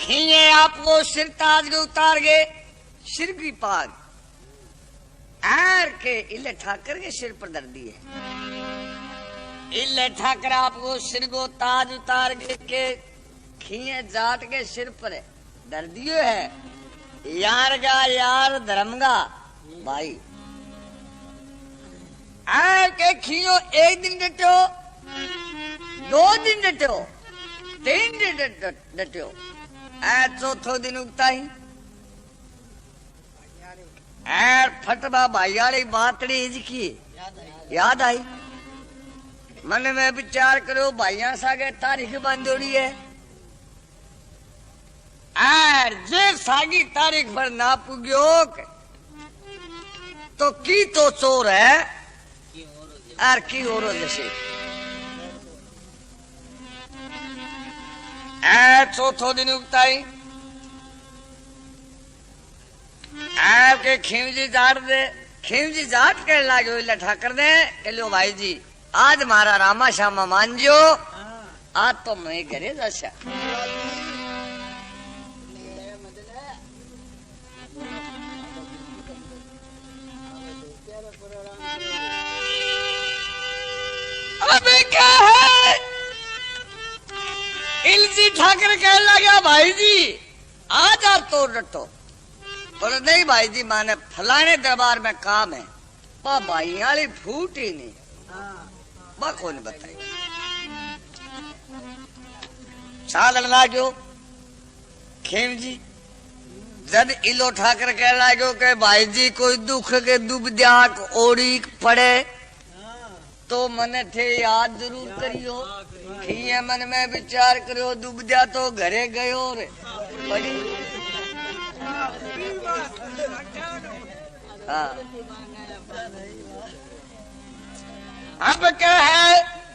खींचे आपको सिर ताज के उतार गए, सिर की पाग आर के इले ठाकर के सिर पर दर दिए। इले ठाकर आपको सिर को ताज उतार के खींचे जाट के सिर पर दर दिए है। यार का यार धर्म का भाई आर के खींचो, एक दिन डटो, 2 दिन डटो, 3 दिन डटो, चौथो दिन उगता ही फटवा भाई बातड़ी की याद आई। मन में विचार करो भाइया सागे तारीख बांधोड़ी है, जे सागी तारीख पर ना पुग्यो तो की तो चोर है और की और जैसे। चौथो दिन उगता ही आपके खींवजी जाट के लागो लठा कर दे के लो भाई जी आज मारा रामा श्यामा मान जो, आज तो मैं घरे जैसा। अबे क्या है इलजी ठाकर कह लगा भाई जी आज आप तो डटो। बोले नहीं भाई जी माने फलाने दरबार में काम है, पा भाई वाली फूट ही नहीं बा कौन बताई। चाल लागो खेम जी जब इलो ठाकर कह लागो के भाई जी कोई दुख के दुब द्याक ओड़ी पड़े तो मने थे याद जरूर करियो। खिए मन में विचार करो दुब द्या तो घरे गयो रे बड़ी। हाँ। अब क्या है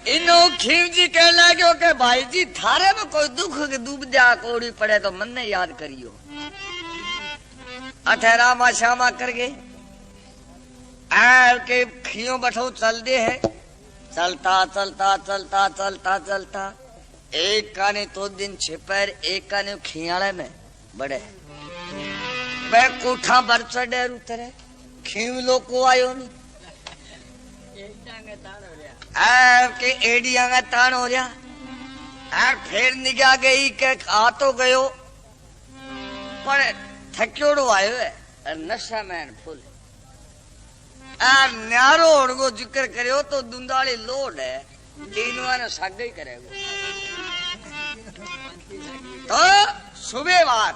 इनो खीव जी कह लागो के भाई जी थारे में कोई दुख के डूब जा कोड़ी पड़े तो मन ने याद करियो। अठेरा मा श्यामा कर गए के खियो बैठो चल दे है। चलता चलता चलता चलता चलता एक काने तो दिन छिपर एक काने खियाले में बड़े वे कोठा पर चढ़े उतरे खीव लोग को आयो नहीं के एडिया का तान हो रहा और फिर निगाह गई के आ तो गयो पर थक्योड़ो आयो है और नशा में फुल और न्यारो उनको जिक्र करो तो दुंदाली लोड है तीनों ने साग ही करेगा। तो सुबह बाद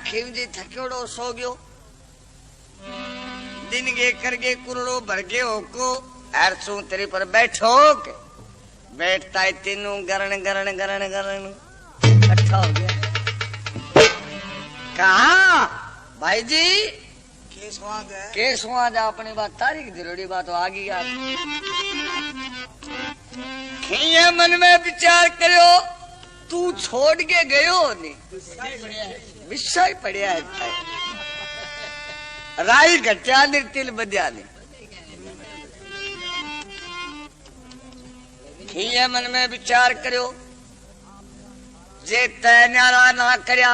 खीमजी थक्योड़ो सो गयो दिन के करके कुरड़ो भर के होको ऐरसू तेरे पर बैठो के बैठता है तीनों गरण गरण गरण गरण इकट्ठा हो गया। कहा भाई जी केसवा जा अपनी बात तारीख जरूरी बात आ गई। खिए मन में विचार करो तू छोड़ के गयो नहीं विषय पड़िया है राई घटिया तिल बदिया ने। खिए मन में विचार करो जे तय न्यारा ना करया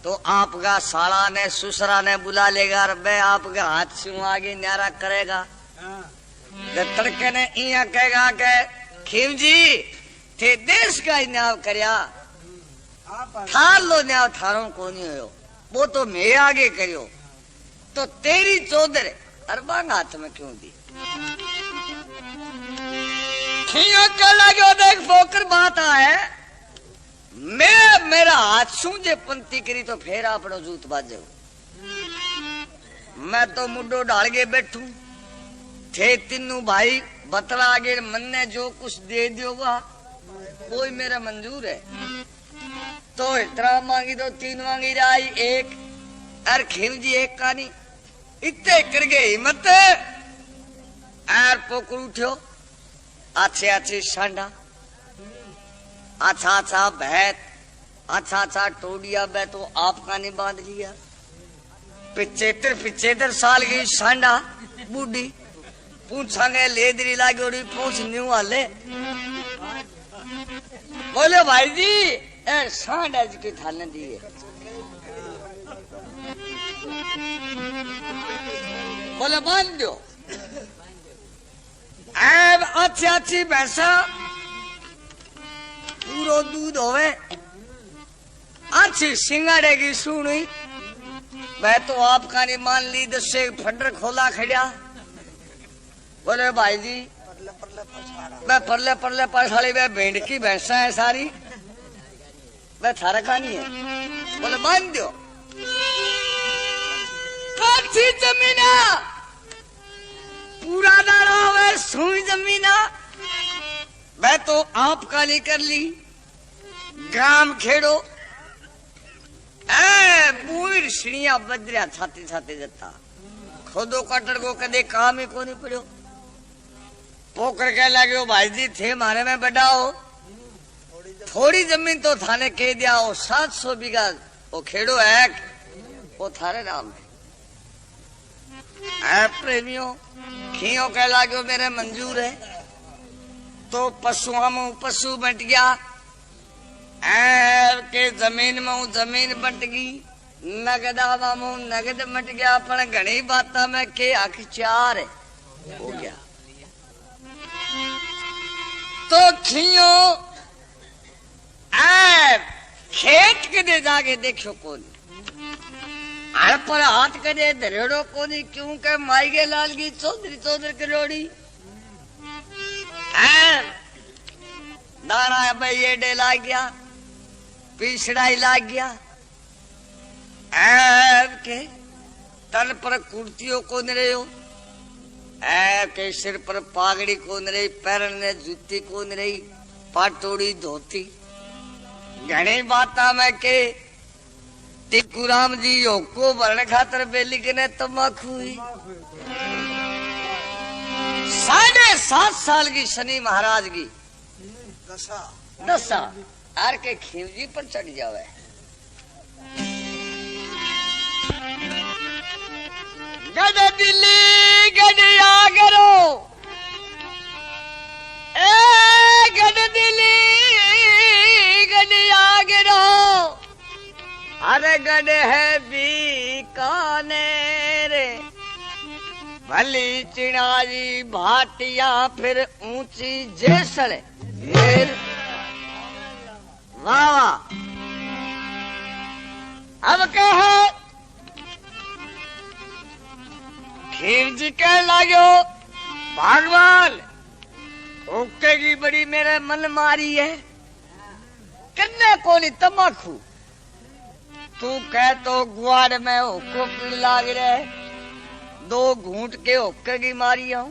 तो आपका साला ने सुसरा ने बुला लेगा वे आपके हाथ से आगे न्यारा करेगा। तड़के ने इया कहेगा के खीम जी थे देश का ही न्याय करया थार लो न्याय थारों को नहीं हो वो तो मैं आगे करियो तो तेरी चौधर अरबांग हाथ में क्यों दी। खियो क्या लगे देख फोकर बात है मैं मेरा हाथ सूझे पंती करी तो फेर अपनो जूत बाजे मैं तो मुड्डो डाल के बैठू थे तीनों भाई बतला आगे मन ने जो कुछ दे दियोगा कोई मेरा मंजूर है तो इतना मांगी तो 3 मांगी जाई एक और खिल जी एक कानी इतने कर गए हिम्मत और पोकर उठो अच्छे अच्छे सांडा अच्छा अच्छा भैत अच्छा अच्छा टोडिया बै तो आपका नहीं बांध लिया 75 साल की सांडा बूढ़ी पूछांगे लेदरी लागे पूछ न्यू हाले बोले भाई जी सांड आज की थाने दिए। बोले बांध दो। अब अच्छी अच्छी भैंसा पूरा दूध होवे, अच्छी सिंगाड़ेगी सुनी। मैं तो आपका नहीं मान ली, दसे फंडर खोला खड़ा। बोले भाई जी मैं परले परले पछाड़ी वे भेड़ की भैंसा है सारी, वह थारा खानी है। बोले मान दो। अच्छी जमीना पूरा दाना हुए सुई जमीना, मैं तो आपका नहीं कर ली। ग्राम खेड़ो पूरी सीढ़ियां बजरिया छाती छाती जता, खोदो कटर को कदे काम ही को नहीं पड़ो। पोकर कह लगे भाई जी थे मारे में बड़ा हो, थोड़ी जमीन तो थाने कह दिया हो, 700 बीघा वो खेड़ो है वो थारे नाम है। प्रेमियों खियो कह लगे मेरे मंजूर है, तो पशुओं में पशु बट गया के जमीन में जमीन बट गई, नगदा में नगद बट गया। पर घनी बात में के अखचार हो गया। तो खियो खेत के दे जाके देखो कौन हर पर हाथ करे धरेड़ो कोनी, क्योंकि माईगे लाल की चौधरी चौधरी करोड़ी दाना भाई ये डे लाग गया, पिछड़ाई लाग गया। के तन पर कुर्तियों को न रहे हो, के सिर पर पागड़ी को न रही, पैर ने जूती को न रही, पाटोड़ी धोती। घनी बाता में के टिकुराम जी को भरण खातर बेली के ने तम्बाकू हुई। 7.5 साल की शनि महाराज की दशा आर के खीवजी पर चढ़ जावे। गड दिल्ली गडिया करो, गड दिल्ली गडिया करो, अरे गड है बीकानेर, भली चिनाजी भाटिया फिर ऊंची जैसल। वाह अब कहे खीर जी कह लागो भगवान ओके की बड़ी मेरे मन मारी है, कन्ने कोनी तम्बाकू तू कह तो गुआड़ में ओको पीड़ लाग रहे, 2 घूंट के ओके की मारी हूं।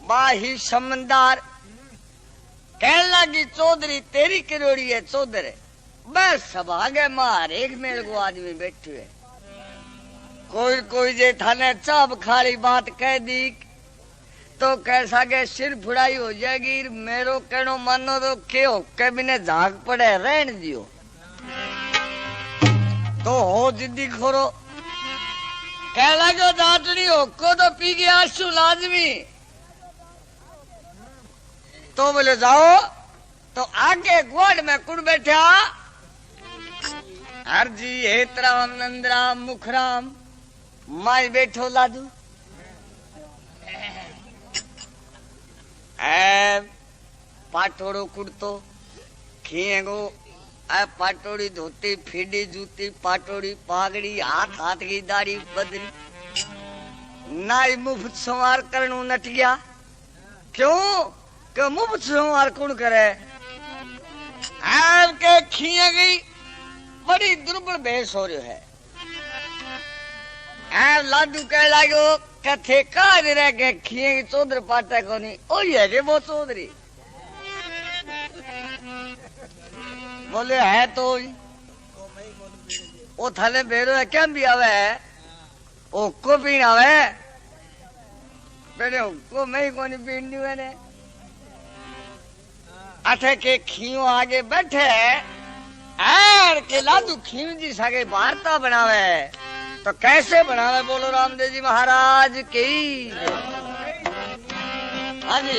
बाही समंदार कह लगी चौधरी तेरी किरोड़ी है चौधरी, बस सब आगे मार एक मेल को आदमी बैठे है। कोई कोई जे थाने चाप खाली बात कह दी तो कैसा के सिर फुड़ाई हो जाएगी। मेरो कहनो मानो तो के होके बिने झाग पड़े रहन दियो, तो हो जिद्दी खोरो। कह लगो दाटनी होको तो पी गया आंसू लाजमी, तो बोले जाओ। तो आगे ग्वाड़ में कुड़ बैठा हरजी हेतराम नंदराम मुखराम, माई बैठो लादू। पाटोड़ो कुड़तो खीएगो, पाटोड़ी धोती फीडी जूती पाटोड़ी पागड़ी, हाथ हाथ की दाढ़ी बदरी, नाई मुफ्त संवार करनू नट गया। क्यों कि मुफ्त संवार कौन करे। के खीए गई बड़ी दुर्बल भेष हो रही है। लाडू कह लागो कथे काज रह के खिए चौधरी पाटे को नहीं, ओ ये के वो चौधरी बोले है तो वो थाले बेरो है क्या भी आवे है ओ को पीन आवे बेरे को मैं को नहीं पीन दी मैंने। अठे के खियो आगे बैठे ऐर के लाडू खियो जी सागे वार्ता बनावे, तो कैसे बनावे बोलो रामदेव जी महाराज की। हाँ जी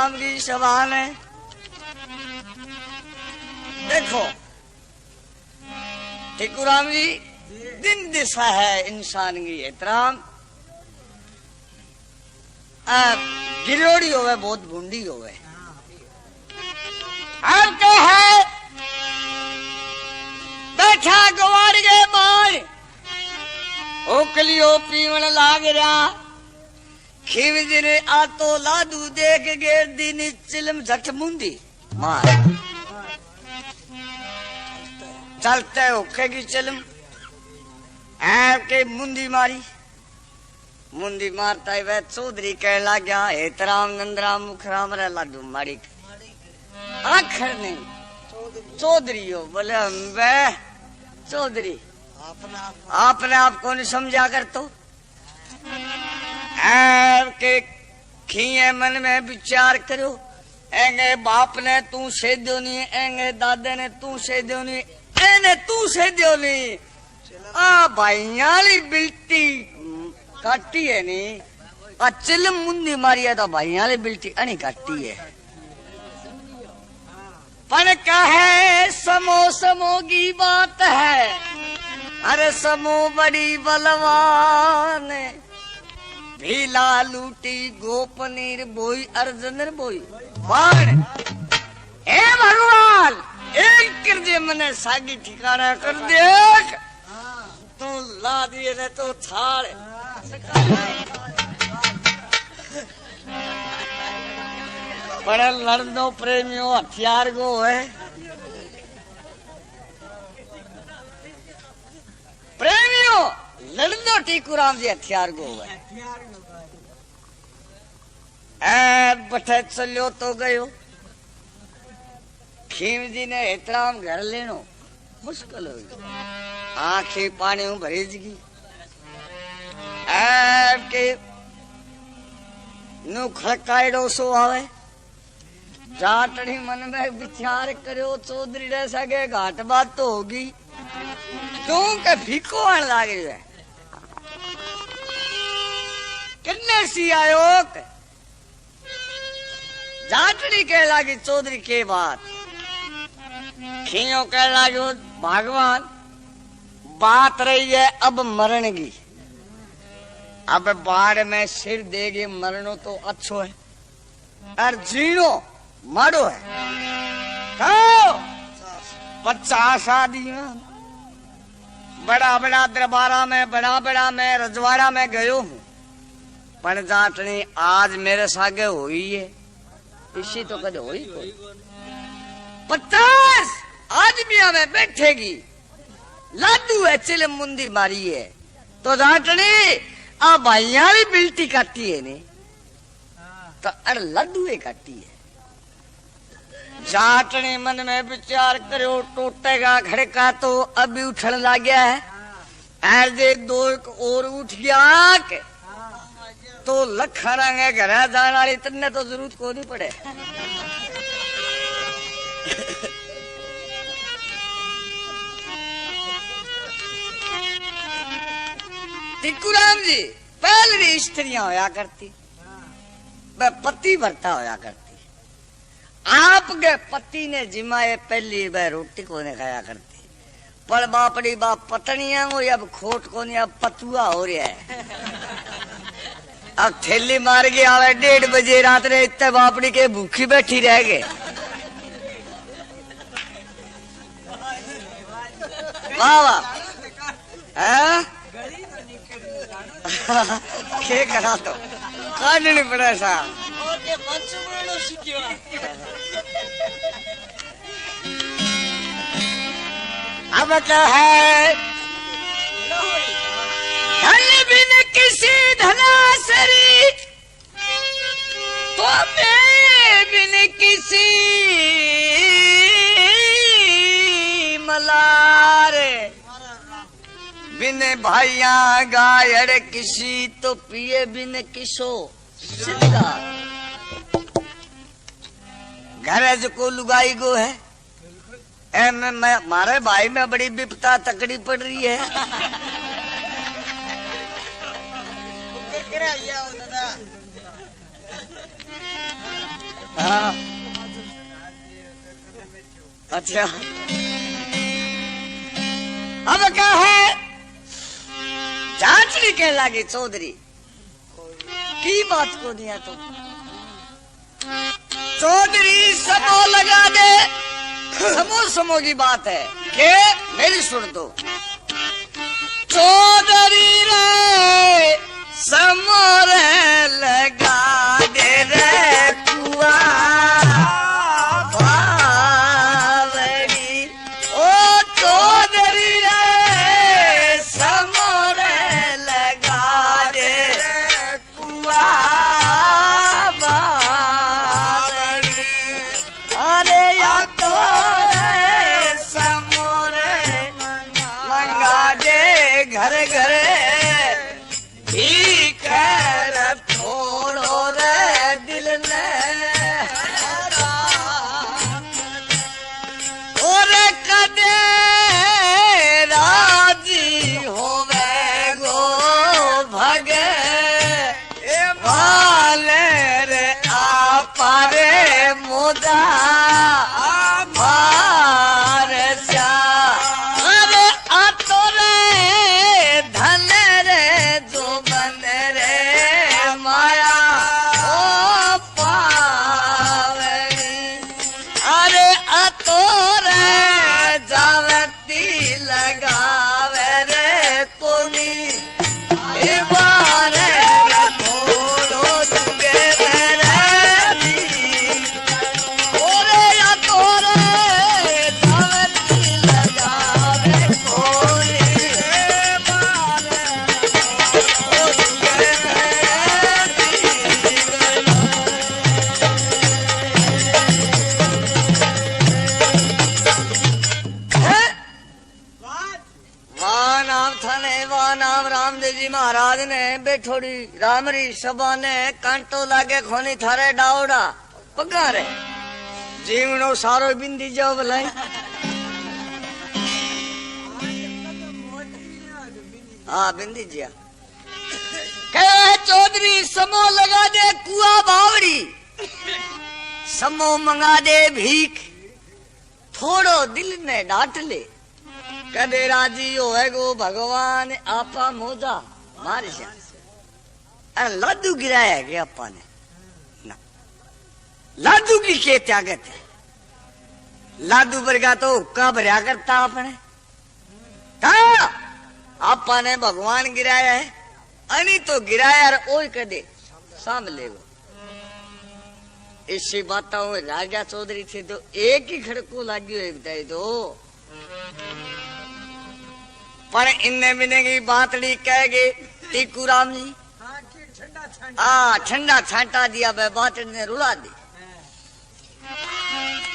राम की सवाल है। देखो टिकू राम जी, दिन दिशा है इंसान की एहतराम। गिरोड़ी होवे बहुत भूंडी होवे। अब क्या है बैठा गवार गए मार ओकलियो पीवन लाग रहा। खिवजरे आतो लादू देख गे दिन चिलम झट मुंदी मार। चलते ओखे की चिलम के मुंदी मारी। मुंदी मारता है वह चौधरी कह लग गया हेतराम नंदराम मुखराम रे लाडू मारी। आखिर नहीं चौधरी हो बोले वे चौधरी आपने आप को नहीं समझा कर तो के खिए मन में विचार करो। एंगे बाप ने तू से दो नहीं, एंगे दादे ने तू से दो नहीं, एने तू से दो नहीं। आ भाईयाली बिल्टी काटी है नी चिलम मुंदी मारी है तो भाईयाली बिल्टी अनी काटी है। पर कहे समो समो की बात है। अरे समो बड़ी बलवान भीला लूटी गोपनीर बोई अर्जनर बोई बाण। हे भगवान एक करजे मने सागी ठिकाना कर देख तू ला दिए ने तो थाड़। बड़े लड़नो प्रेमियों हथियार गो है। प्रेमियों लड़नो टीकूराम जी हथियार गो है। बठे चलो तो गयो। खीम जी ने एतराम घर लेनो मुश्किल हो गई। आंखें पानी भरेजगी के नु खड़कायडो सो आवे। जाटनी मन में विचार करो चौधरी रह सके घाट बात तो होगी तू के फीको आने लागे है। कितने सी आयो जाटनी कह लागी चौधरी के बात। खियो कह लागो भगवान बात रही है अब मरण की। अब बाढ़ में सिर देगे मरनो तो अच्छो है और जीनो मारो है। 50 आदमी बड़ा बड़ा दरबारा में बड़ा बड़ा मैं रजवाड़ा में गयो हूँ पर जाटनी आज मेरे सागे हुई है इसी तो कद हुई 50 आदमियों में बैठेगी। लाडू है चिलम मुंदी मारी है तो जाटनी आ भाइया भी बिल्टी काटी है ने तो अरे लड्डू काटी है। जाटने मन में विचार करो टूटेगा घड़का तो अभी उठन लग गया है। ऐसे दो एक और उठ गया तो लखा रंगे घर जाने वाली तन्ने तो जरूरत को नहीं पड़े। टिकूराम जी पहले स्त्रियां होया करती पति भरता होया करती। आपके पति ने जिमाए पहली बार रोटी को ने खाया करती पर बापड़ी बाप पत्नियां हो अब खोट को नहीं अब पतुआ हो रहा है। अब थैली मार के आवे 1:30 बजे रात रे इतने बापड़ी के भूखी बैठी रह गए। वाह वाह क्या करा तो काट नहीं पड़ा सा। अब क्या है धन बिन किसी धनासरी तो मैं बिन किसी मलार बिन भाइया गायड़ किसी तो पिए बिन किसो सिद्धा। घर को लुगाई गो है मारे भाई में बड़ी विपता तकड़ी पड़ रही है। हाँ अच्छा अब क्या है जांचनी कह लागे चौधरी की बात को दिया तो चौधरी समो लगा दे समो समो की बात है के मेरी सुन दो चौधरी रे समो रे लगा दे रे कुआ भावरी ओ चौधरी रे समो रे लगा दे रे कुआ भावरी अरे या तो रे समो रे लगा दे घर घर थोड़ो रे दिल ने और कदे राजी होवे गो भगे वाले रे आपारे मोदा महाराज ने बैठोड़ी रामरी सभा ने कांटो लागे खोनी थारे डावड़ा पगा रे जीवनो सारो बिंदी जाओ भलाई हाँ बिंदी जिया कहे चौधरी समो लगा दे कुआ बावड़ी समो मंगा दे भीख थोड़ो दिल ने डांट ले कदे राजी होए गो भगवान आपा मोदा मारे अरे लादू गिराया गया अपा ने ना लादू की क्या त्यागत है लादू वर्गा तो हुक्का भरिया करता अपने कहा आपा ने भगवान गिराया है अनी तो गिराया ओए कदे साम ले गो इसी बातों राजा चौधरी थे तो एक ही खड़को लागी बताई दो पर इन्ने मिने की बातड़ी कह गई टीकू राम जी ठंडा छांटा दिया वह बातड़ी ने रुला दी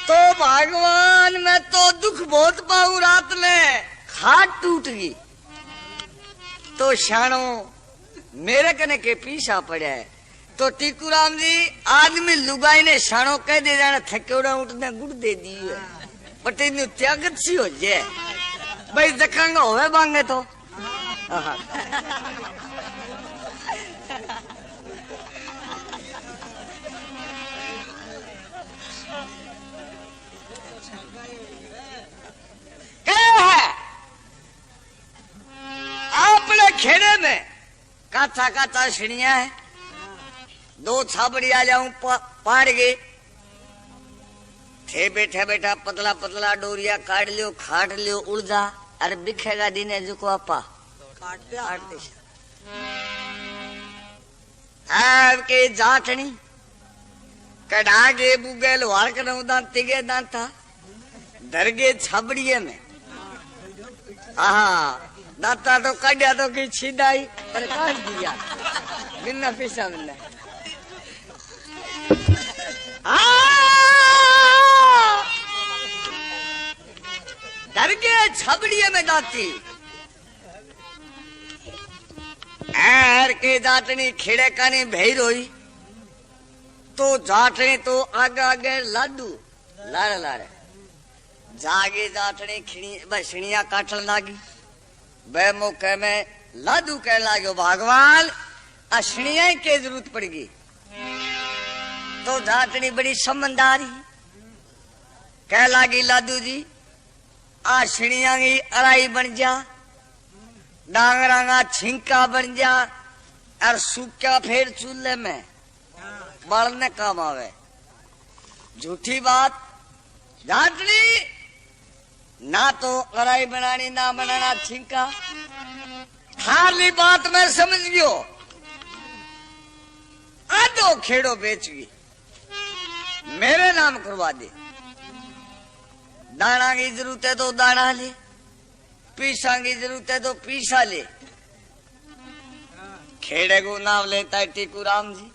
तो भगवान मैं तो दुख बहुत पाऊं रात में खाट टूट गई तो शानो मेरे कने के पीछा पड़ा है तो टीकू राम जी आदमी लुगाई ने शानो कह दे जाना थकेड़ा उठने गुड़ दे दी है बट इन त्यागत सी हो जाए भाई जखांगा होवे बांगे तो अपने खेड़े में काचा काचा छिड़िया है दो छाबड़ी आ जाऊं पाड़ गए थे बैठा बैठा पतला पतला डोरिया काट लियो खाट लियो उड़जा अरे बिखेगा दीने जो को आपा के जाटनी कढ़ा के बुगे लोहार कर तिगे दांता दरगे छबड़िए में दाता तो कढ़िया तो की छिदाई पर काट दिया बिना पैसा मिलना डर के छबड़िए में दाती एर के जाटनी खिड़े कानी भेर हुई तो जाटनी तो आगे आगे लाडू लारे लारे जागे जाटनी खिड़िया काटन लागी वह मौके में लाडू कहने लागो भगवान अशनिया के जरूरत पड़ेगी तो जाटनी बड़ी समझदारी कह लागी लादू जी आ छिड़िया की अराई बन जा, डांगरा का छिंका बन जा और सूखा फेर चूल्हे में बालने काम आवे। झूठी बात जाटनी ना तो अराई बनानी ना बनाना छिंका। हारली बात मैं समझ गयो, आधो खेड़ो बेच गई मेरे नाम करवा दे। दाना की जरूरत है तो दाना ले, पीसा की जरूरत है तो पीसा ले। खेड़े को नाम लेता है टीकू राम जी।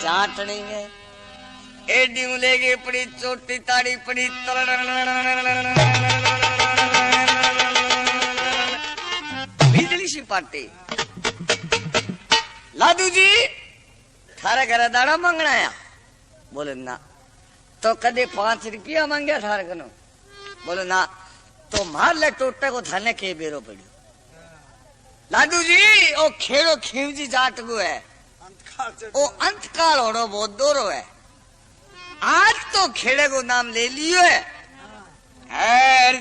जाटनी में एडी लेके पड़ी चोटी ताड़ी पड़ी बिजली सी पाटी। लादू जी थारे घर दाड़ा मांगना आया? बोले ना। तो कदे 5 रुपया मांगया थारे कनो? बोले ना। तो मार ले टोटे को थाने के बेरो पड़ियो। लादू जी ओ खेड़ो खीवजी जाट को है, ओ अंतकाल होड़ो बहुत दोरो है। आज तो खेड़े को नाम ले लियो है,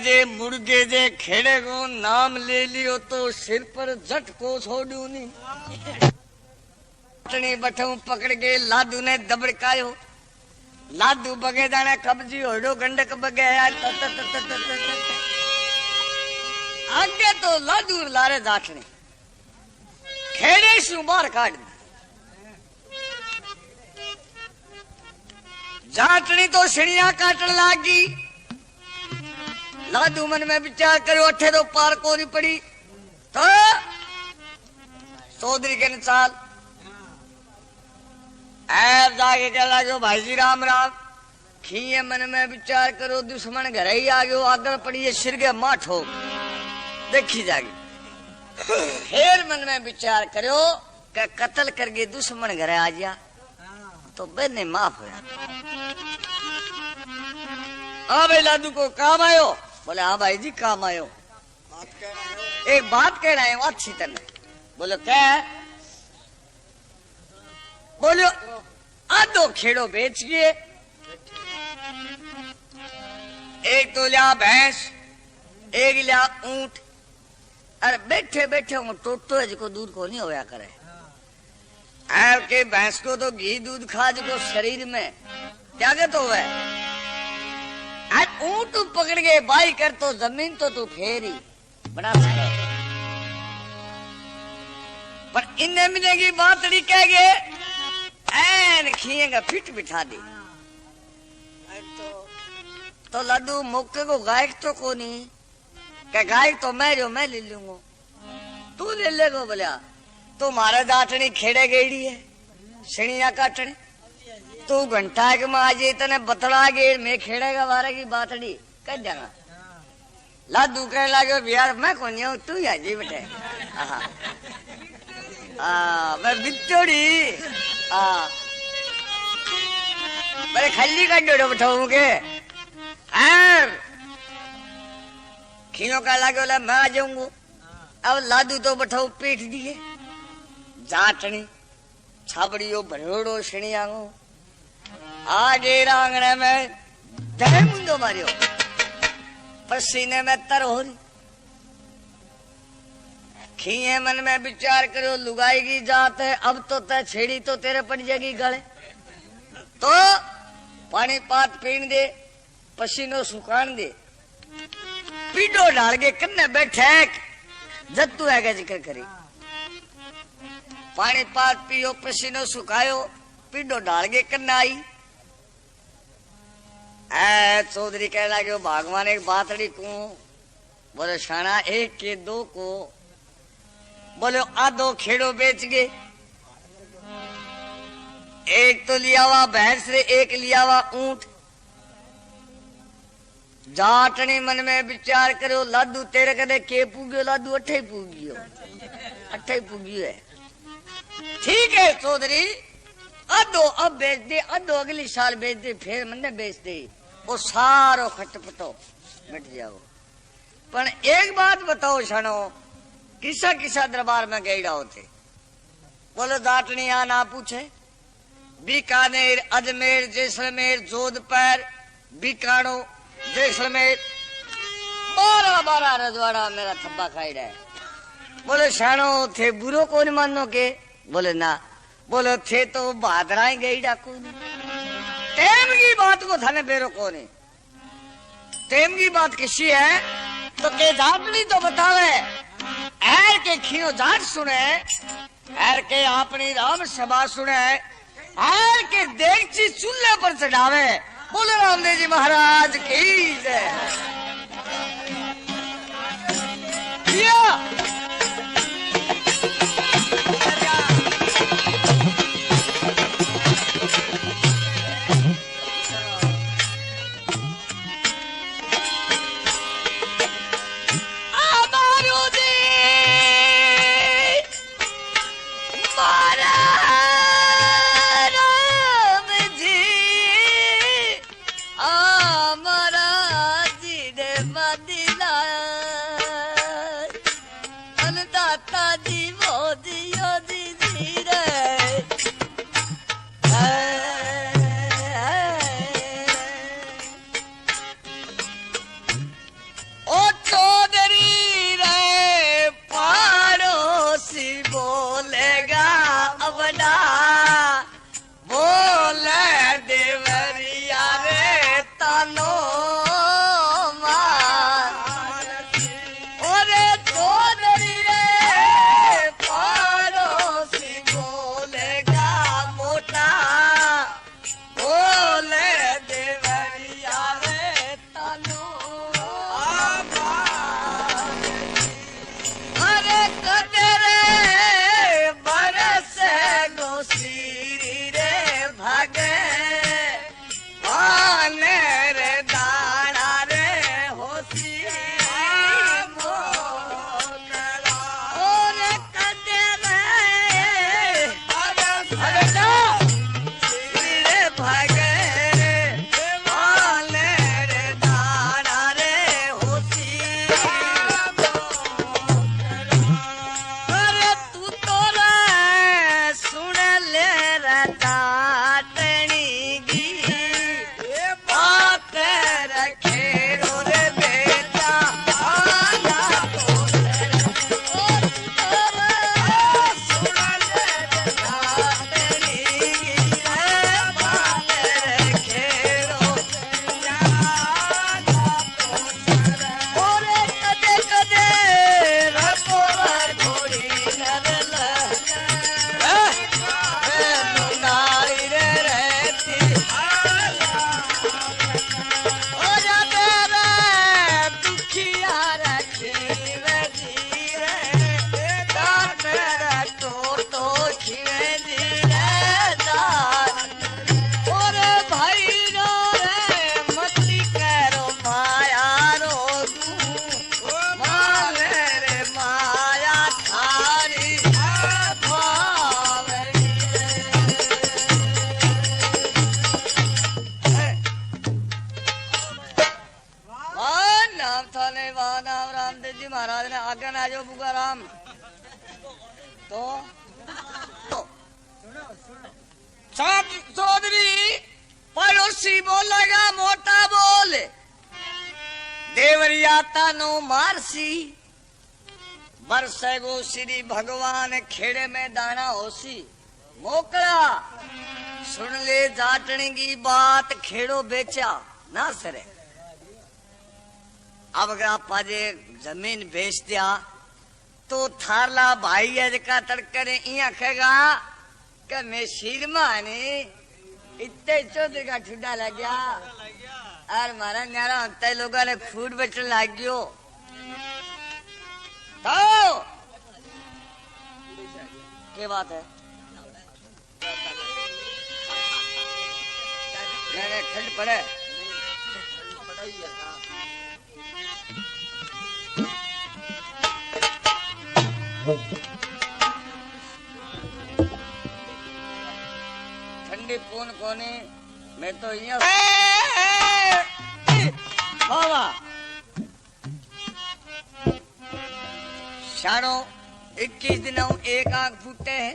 जे मुर्गे जे खेड़े को नाम ले लियो तो सिर पर झटको छोड़ू नहीं। बठू पकड़ के लादू ने दबड़कायो। लादू बगे जाने कब्जी होड़ो गंडक बगे आगे तो लादू लारे जाटने खेड़े शू बाहर काट दी। जाटनी तो सिड़िया काटने लागी। लादू मन में विचार करो अठे तो पार कोरी पड़ी तो चौधरी के चाल ऐब जाके कह लागो भाई जी राम राम। खिए मन में विचार करो दुश्मन घर ही आ गयो, आगर पड़ी सिर के माठ हो देखी जागी। फिर मन में विचार करो कि कत्ल करके दुश्मन घर आ जा तो बहने माफ हो। हाँ भाई लादू को काम आयो? बोले हाँ भाई जी काम आयो। एक बात कह रहे हो अच्छी तरह। बोलो क्या? बोलो आधो खेड़ो बेच गए, एक तो लिया भैंस, एक लिया ऊंट। अरे बैठे बैठे वो टोटो है जिको दूध को नहीं होया करे। के भैंस को तो घी दूध खा जो शरीर में त्यागे तो है। ऊंट पकड़ के बाई कर तो जमीन तो तू फेरी बना सके। पर इन्हें मिलेगी बातड़ी कह गए ऐन खिएगा फिट बिठा दी। तो लड्डू मौके को गायक तो को नहीं क्या? गायक तो मैं जो मैं ले लूंगा, तू ले लेगो। बोलिया तो मारे दाटनी खेड़े गई है सिणिया काटने, तू घंटा के आज इतने बतला गे मैं खेड़ेगा बारे की बातड़ी कह जागा। लादू कहने लगे यार मैं कौन हूँ, तू ही जी बेटे। मैं बिचोड़ी मेरे खल्ली का डोडो बैठाऊ के खियो का लगे बोला मैं आ जाऊंगा। अब लादू तो बैठाऊ पीठ दिए। जाटनी छाबड़ियो भरोड़ो सिणियांगो आगे आंगने में दे मुंडो मारियो, पसीने में तर हो रही। खिए मन में विचार करो लुगाई की जात है, अब तो तय छेड़ी तो तेरे पड़ जाएगी गले। तो पानी पात पीन दे, पसीनो सुखान दे, पीडो डाल के कन्ने बैठे जत्तू है जिक्र करी। पानी पात पियो, पसीनो सुखायो, पीडो डाल के कन्ना आई। चौधरी कह लगे भगवान एक बातड़ी को। बोले शाना एक के दो को। बोले आधो खेड़ो बेच गए, एक तो लिया हुआ भैंस रे, एक लिया हुआ ऊंट। जाटनी मन में विचार करो लादू तेरे कदे के पूगियो? लादू अठे पूगियो, अठे पूगियो है। ठीक है चौधरी अधो अब बेच दे, अधो अगली साल बेच दे, फिर मैंने बेच दे, वो सारो खटपटो मिट जाओ। पर एक बात बताओ शानो, किसा किसा दरबार में गईड़ा होते? बोलो जाटनी आ ना पूछे, बीकानेर, अजमेर, जैसलमेर, जोधपुर, बीकानो, जैसलमेर, 12 रजवाड़ा मेरा थब्बा खाई रहा है। बोले शानो थे बुरो कौन मानो के? बोले ना। बोले थे तो बहादराई गई डाकू टेम की बात को थाने बेरो कौन है? टेम की बात किसी है तो के जाटनी तो बतावे। एर के खियो जाट सुने, एर के अपनी राम सभा सुने, एर के देगची चूल्हे पर चढ़ावे। बोले रामदेव जी महाराज की जय। महाराज ने आज्ञा ना जो बुगाराम तो चौधरी पड़ोसी बोलेगा मोटा बोल देवरिया तानो मारसी बरसे गो श्री भगवान खेड़े में दाना होसी मोकड़ा सुन ले जाटने की बात खेड़ो बेचा ना सरे। अब अगर आप पाजे जमीन बेच दिया तो थारला भाई अज का तड़करे इया कहेगा कि मैं शीर माने इतने चौधरी का ठुडा लग गया और मारा न्यारा अंत लोगों ने खूड बचन लग गयो तो क्या बात है ठंड पड़े ठंडी कौन कोने मैं तो यहाँ शानो 21 दिन एक आंख फूटे हैं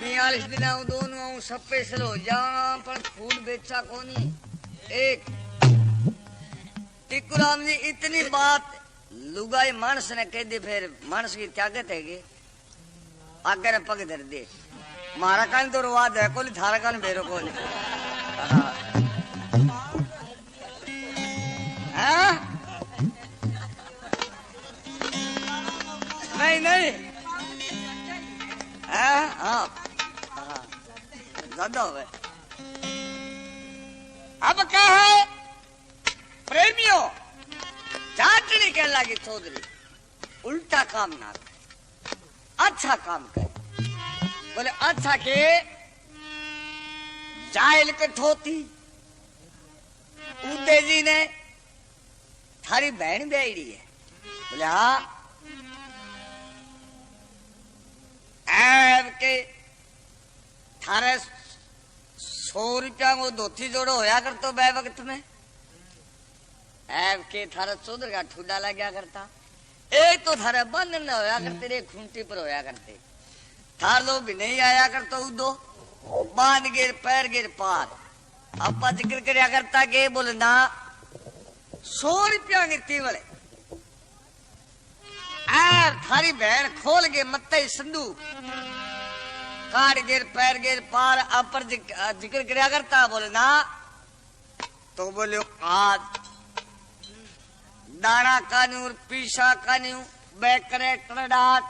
42 दिन दोनों सब पेशल हो जाना पर फूल बेचा कोनी। एक टिकुराम जी इतनी बात लुगाई मानस ने कह दी, फिर मानस की त्यागत है कि आगे पग धर दे। मारा कान तो रुआ दे कोली, थारा कान बेरो कोली। नहीं नहीं हाँ ज्यादा हो गए। अब क्या है प्रेमियों, जाटनी कह लगी चौधरी उल्टा काम ना करे, अच्छा काम करे। बोले अच्छा के जायल कठोती उदय जी ने थारी बहन बेड़ी है। बोले हाँ के थारे 100 रुपया को धोती जोड़ो होया कर तो बे वक्त में के थारा 14 का ठुडा लगा करता। एक तो थारे बंद न होया करते रे, खूंटी पर होया करते। थार लो भी नहीं आया कर तो दो बांध गिर पैर गिर पार। अपा जिक्र करया करता के बोले ना 100 रुपया गिरती वाले थारी बहन खोल के मत्ते संदूक काट गिर पैर गिर पार अपर जिक्र करया करता। बोले ना तो बोले आज दाना कानू पीसा कानू बैकरे टरडाट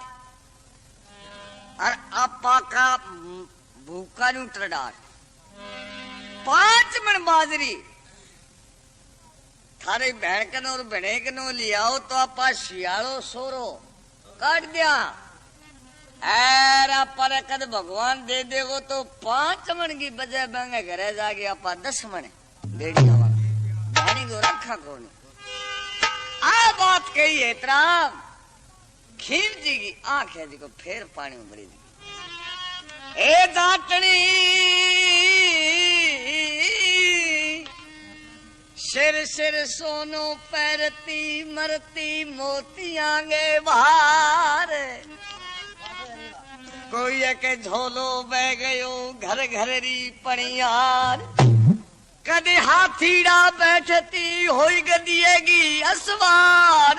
और आपा का भूखा नू टरडाट 5 मन बाजरी थारे बहन कनो और बहने कनो लियाओ तो आपा शियालो सोरो काट दिया। पर कद भगवान दे देगो तो 5 मन की बजाय बंगे घरे जाके आपा 10 मन बेड़ी हवा बहनी को रखा कौन। आ बात कही है इतना खीम जी की आंख है जी को फिर पानी में बड़ी दी। ए जाटनी सिर सिर सोनो पैरती मरती मोतियां गे बाहर। कोई के झोलो बह गयो घर घर री पणियार। कदे हाथीड़ा बैठती होई गदिएगी असवार।